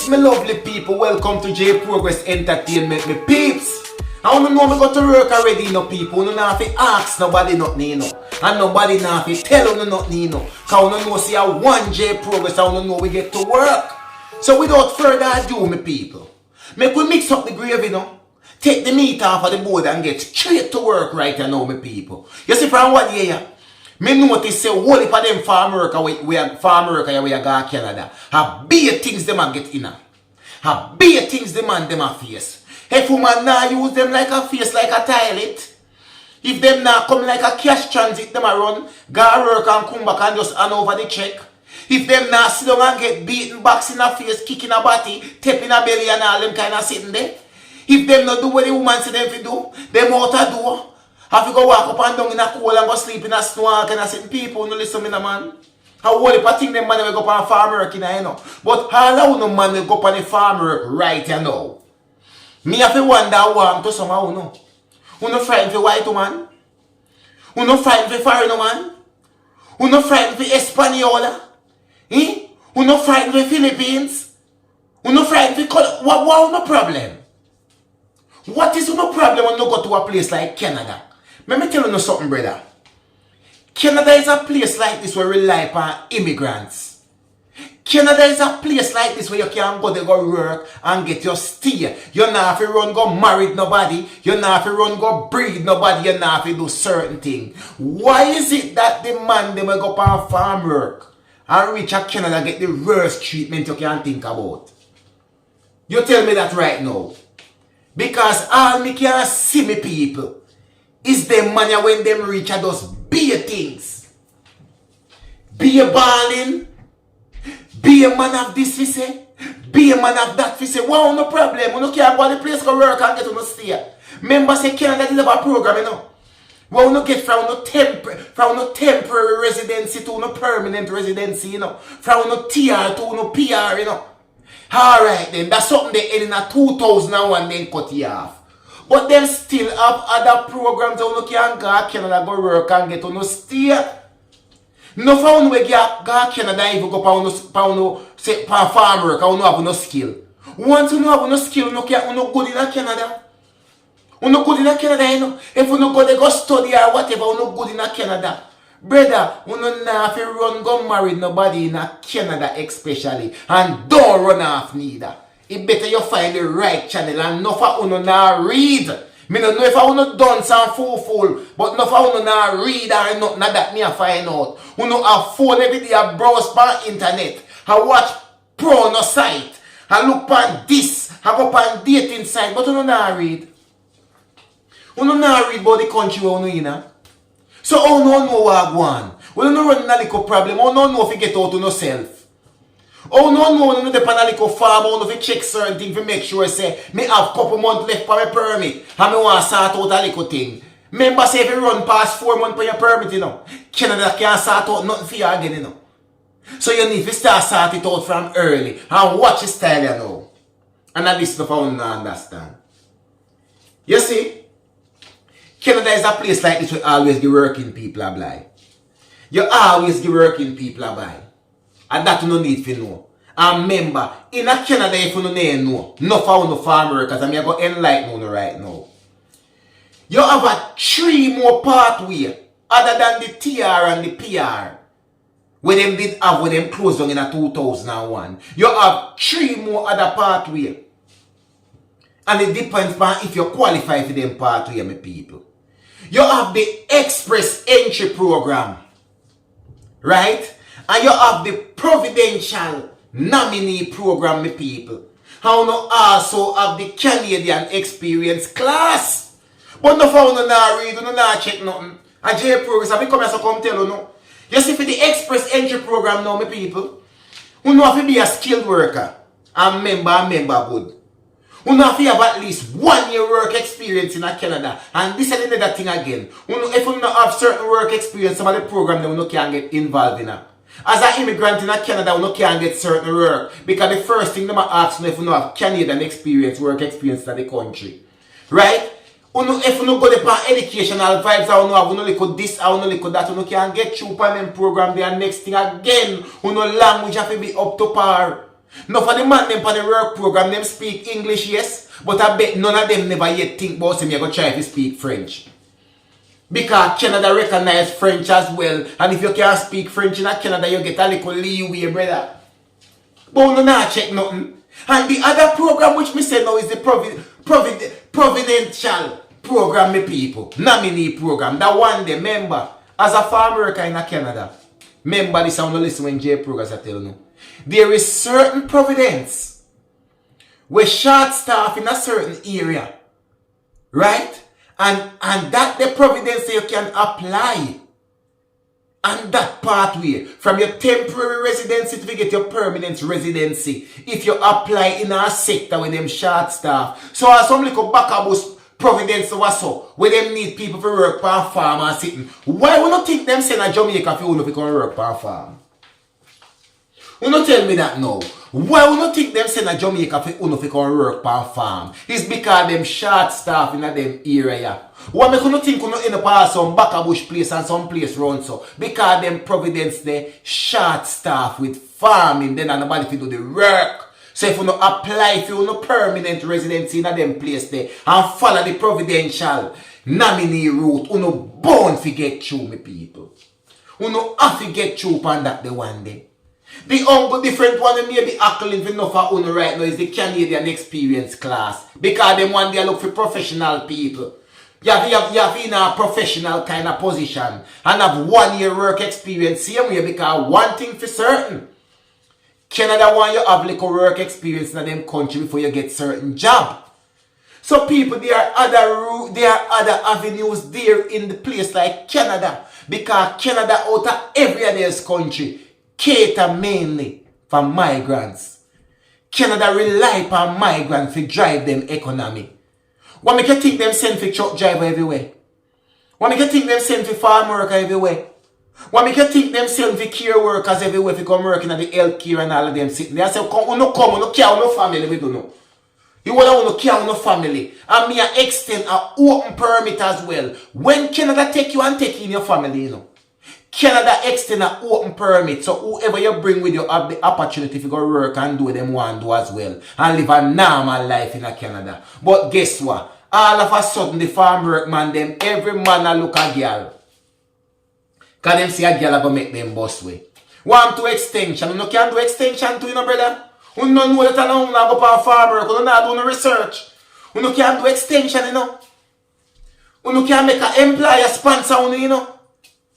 Yes, my lovely people, welcome to J Progress Entertainment, me peeps. I don't know me go to work already, no people. You not have to ask nobody nothing, no. And nobody not have to tell you nothing, no. Cause you know see a one J Progress, I don't know we get to work. So without further ado, my people, make we mix up the gravy, no. Take the meat off of the board and get straight to work right now, my people. You see from what year? Me notice say whole heap of them farm worker we are farm worker we are go Canada. Have big things them a get in. Have big things them and them a face. If woman now use them like a face like a toilet. If them now come like a cash transit them a run, go work and come back and just hand over the check. If them now sit down and get beaten box in a face, kicking a body, tapping a belly and all them kind of sitting there. If them not do what the woman say them to do, them out a door. Have you go walk up and down in a cold and go sleep in a snow and sit people no listen to me, man. How all the thing them man will go up on farm work, you know. But all of no man will go up on the farm work right you know. Me have to wonder warm to somehow, no. You no frightened for white man? You no frightened for foreign man? You no frightened for Espaniola? Eh? You no frightened for Philippines? You no frightened for color? What no problem? What is no problem when you go to a place like Canada? Let me tell you something, brother. Canada is a place like this where we rely upon immigrants. Canada is a place like this where you can go to go work and get your stay. You not have to run go marry nobody. You not have to run go breed nobody. You not have to do certain things. Why is it that the man they will go on farm work and reach a Canada get the worst treatment you can think about? You tell me that right now. Because all me can see me people is them money when them reach at those be things. Be a balling. Be a man of this we say. Be a man of that we say. Wow, no problem. You no can't go to the place go work and get on the stay. Remember say Canada did have a program, you know. Well, no get from no temporary residency to no permanent residency, you know. From no TR to no PR, you know. Alright then, that's something they end in a 2001 then cut it off. But them still have other programs that you can go to Canada go work and get on no stay. No for we go to Canada even go for farm work and you have no skill. Once you have no skill, you can't good in Canada. You no good in Canada, you know. If you no go there go study or whatever, you no good in Canada. Brother, you no have to run go marry nobody in Canada especially. And don't run off neither. It better you find the right channel and no for you not read. Me no know if I want to dance and fool, but no for you not read or nothing that me a find out. You know have phone every day a browse on internet. I watch porno site. I look on this. I go on dating site, but you not read. You not read about the country where you in. So how no know what go on? Well, you no run a little problem. How no know if you get out to yourself? How no know you depend a little farm? How no if you check certain things to make sure say me have couple months left for my permit and me want to sort out a little thing. Remember say if you run past 4 months for your permit, you know, Canada can't sort out nothing for you again, you know. So you need to start sort it out from early and watch your style, you know. And that is the found to understand. You see? Canada is a place like this where always the working people are blind. You always the working people are blind. And that you no need to know. And remember, in a Canada if you no know, no for no farm workers, and I'm going to enlighten you right now. You have a 3 more pathway other than the TR and the PR. When them did have when them closed down in a 2001. You have 3 more other pathway. And it depends on if you qualify for them pathway, my people. You have the express entry program, right? And you have the providential nominee program, my people. How you also have the Canadian experience class. But no for you not read, you not check nothing. And J Progress, I come here to come tell you no. You see for the express entry program now, my people, you know have to be a skilled worker and member good. You have to have at least 1 year work experience in Canada. And this is another thing again. If you don't have certain work experience, some of the program you can get involved in. As an immigrant in Canada, you can get certain work. Because the first thing they ask you if you have Canadian experience, work experience in the country. Right? If you go to educational vibes, you no look this, you no look that, you can get through on them program there. Next thing again, language have to be up to par. No for the man them for the work program, them speak English, yes, but I bet none of them never yet think about them, you go try to speak French. Because Canada recognize French as well, and if you can't speak French in Canada, you get a little leeway, brother. But you not check nothing. And the other program which me say now is the providential program, me people. Nominee program. That one day, remember, as a farm worker in Canada, remember this, I want to listen when J Progress I tell you. There is certain providence where short staff in a certain area, right? And that the providence you can apply and that pathway from your temporary residency to get your permanent residency if you apply in a sector with them short staff. So as some little backabus providence was so where them need people to work for a farm and sitting. Why would you think them send a Jamaica for you to work for a farm? You don't tell me that now. Why would you think them send a Jamaica for you to work for a farm? It's because them short staff in them area. Why make you think you end up at some Backabush place and some place around so? Because them providence the short staff with farming, then nobody to do the work. So if you no apply for no permanent residency in them place there and follow the providential nominee route, you no bound to get through, me people. You no have to get through on that the one day. The only different one that may be hackling for enough for you right now is the Canadian experience class. Because them one they look for professional people. You have in a professional kind of position and have 1 year work experience same way because one thing for certain. Canada want you have little work experience in them country before you get certain job. So people, there are other avenues there in the place like Canada. Because Canada out of every other country cater mainly for migrants. Canada rely upon migrants to drive them economy. What make you think them send for truck driver everywhere? What make you think them send for farm worker everywhere? What make you think them send for care workers everywhere to come working at the health care and all of them sitting there? I say, you no care no family, we don't know. You want to care no family. And me extend an open permit as well. When Canada take you and take in your family, you know. Canada extend an open permit, so whoever you bring with you have the opportunity to go work and do what them want to do as well. And live a normal life in Canada. But guess what? All of a sudden the farm work man, them, every man a look a girl. Because them see a girl go make them boss way. Want to extension, you no can do extension to you, no brother. You no know that you no go for farm work, you no do no research. You no can do extension, you know. You no can make an employer sponsor you, you know.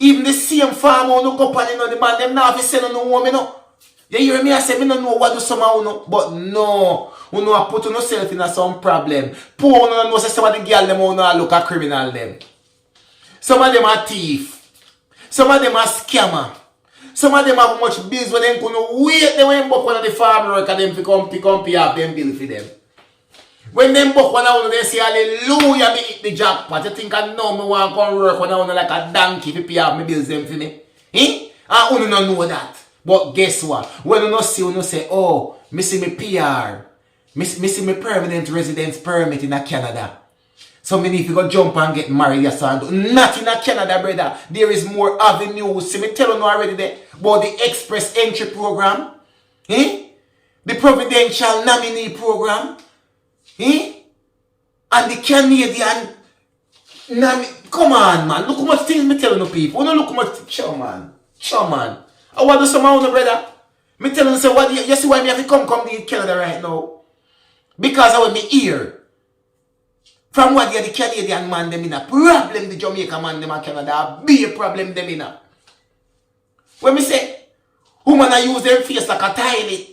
Even the same farmer no company, you know, the man them now fi send no home, you know. You hear me? I say me no know what do somehow, you know. But no, you know put yourself in some problem. Poor you know say some of the girl them you know look a criminal them. Some of them are thief. Some of them are scammer. Some of them have much bills when they couldn't wait them when book one of the farm work and them to come pay up them bill for them. When them book one of them they say hallelujah me hit the jackpot. You think I know me want to come work when I want like a donkey to pay up my bills them for me? Eh? And you don't know that. But guess what? When you don't see, you don't say, oh, me see me PR. Me see me permanent residence permit in Canada. So me need to go jump and get married, yes, and not in Canada, brother. There is more avenues. See me tell you already there about the express entry program. Eh? The providential nominee program. Eh? And the Canadian come on, man. Look how much things me telling you people. You know look how much show man. I want to do some of brother. Me telling you say what you see why me have to come to Canada right now. Because I want me here. From what the Canadian man them in a problem, the Jamaican man them in Canada be a problem them in a. When me say, woman I use them face like a toilet.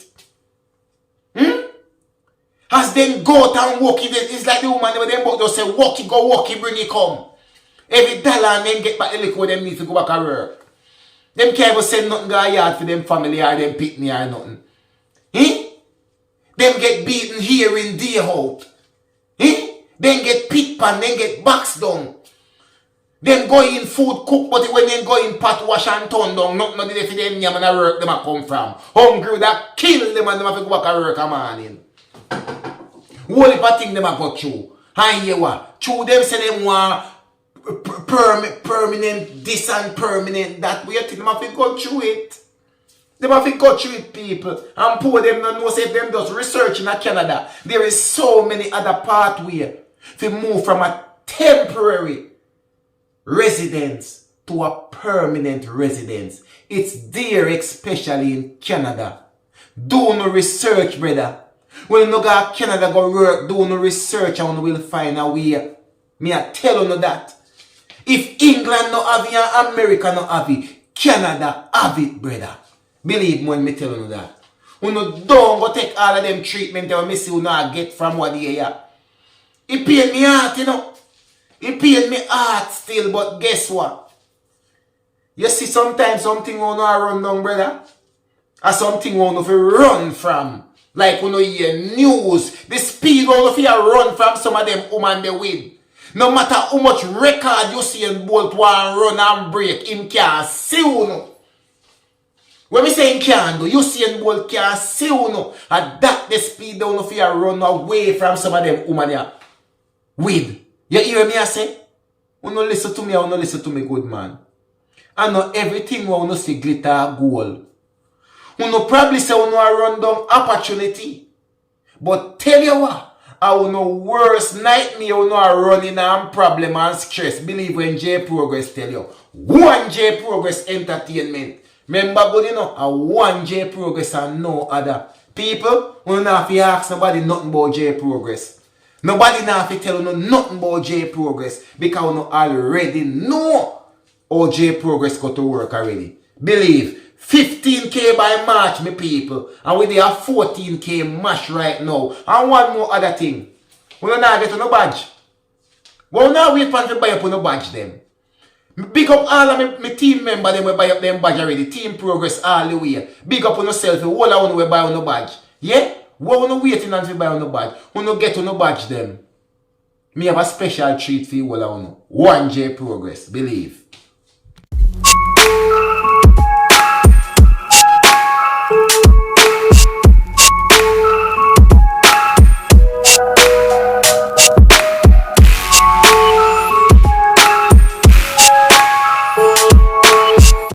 As them go out and walk it, it's like the woman them both just say walk it, go walk it, bring it come. Every dollar and then get back the liquor them need to go back and work. Them can't even send nothing to a yard for them family or them picnic or nothing. Them get beaten here in day out. Then get picked pan, then get boxed down. Then go in food cook, but when they go in pot wash and turn down, nothing to for them yam and the work them a come from. Hungry that kill them and them have to go back and work a morning. Whole heap of thing them a go through. And hear what? Through them say them want permanent this and permanent that. We think them have to go through it. Them have to go through it, people. And poor them not know say if them does research in Canada. There is so many other pathways to move from a temporary residence to a permanent residence. It's there, especially in Canada. Do no research, brother. When you go to Canada go work, do no research and you will find a way. Me I tell you that. If England no have it and America no have it, Canada have it, brother. Believe me when me tell you that. You don't go take all of them treatment that me see you not get from what they are. It pain me heart, you know. It pain me heart still, but guess what? You see sometimes something you not run down, brother. Or something you want to run from. Like when you hear news, the speed you you run from some of them women they win. No matter how much record you see in Bolt one run and break, him can't see you no. When we say him can't do, you see in Bolt can't see you no. And that the speed down if you run away from some of them women there. With. You hear me I say? You no listen to me or no listen to me, good man. I know everything you no see glitter gold. You no probably say you no run down opportunity. But tell you what. I will know worse nightmare you know running and problem and stress. Believe when J Progress tell you. One J Progress entertainment. Remember good you know, a one J Progress and no other. People, you don't have to ask nobody nothing about J Progress. Nobody now have to tell you nothing about J Progress because you already know how J Progress got to work already. Believe. 15k by March, me people. And we have 14k mash right now. And one more other thing. We don't get no badge. We don't wait for them to buy up no badge them. Big up all of my team members them will buy up them badge already. Team Progress all the way. Big up on yourself. All I want to buy on no badge. Yeah? We want to waiting until buy on no badge. We don't get on no badge them. Me have a special treat for you all I want. One J Progress. Believe.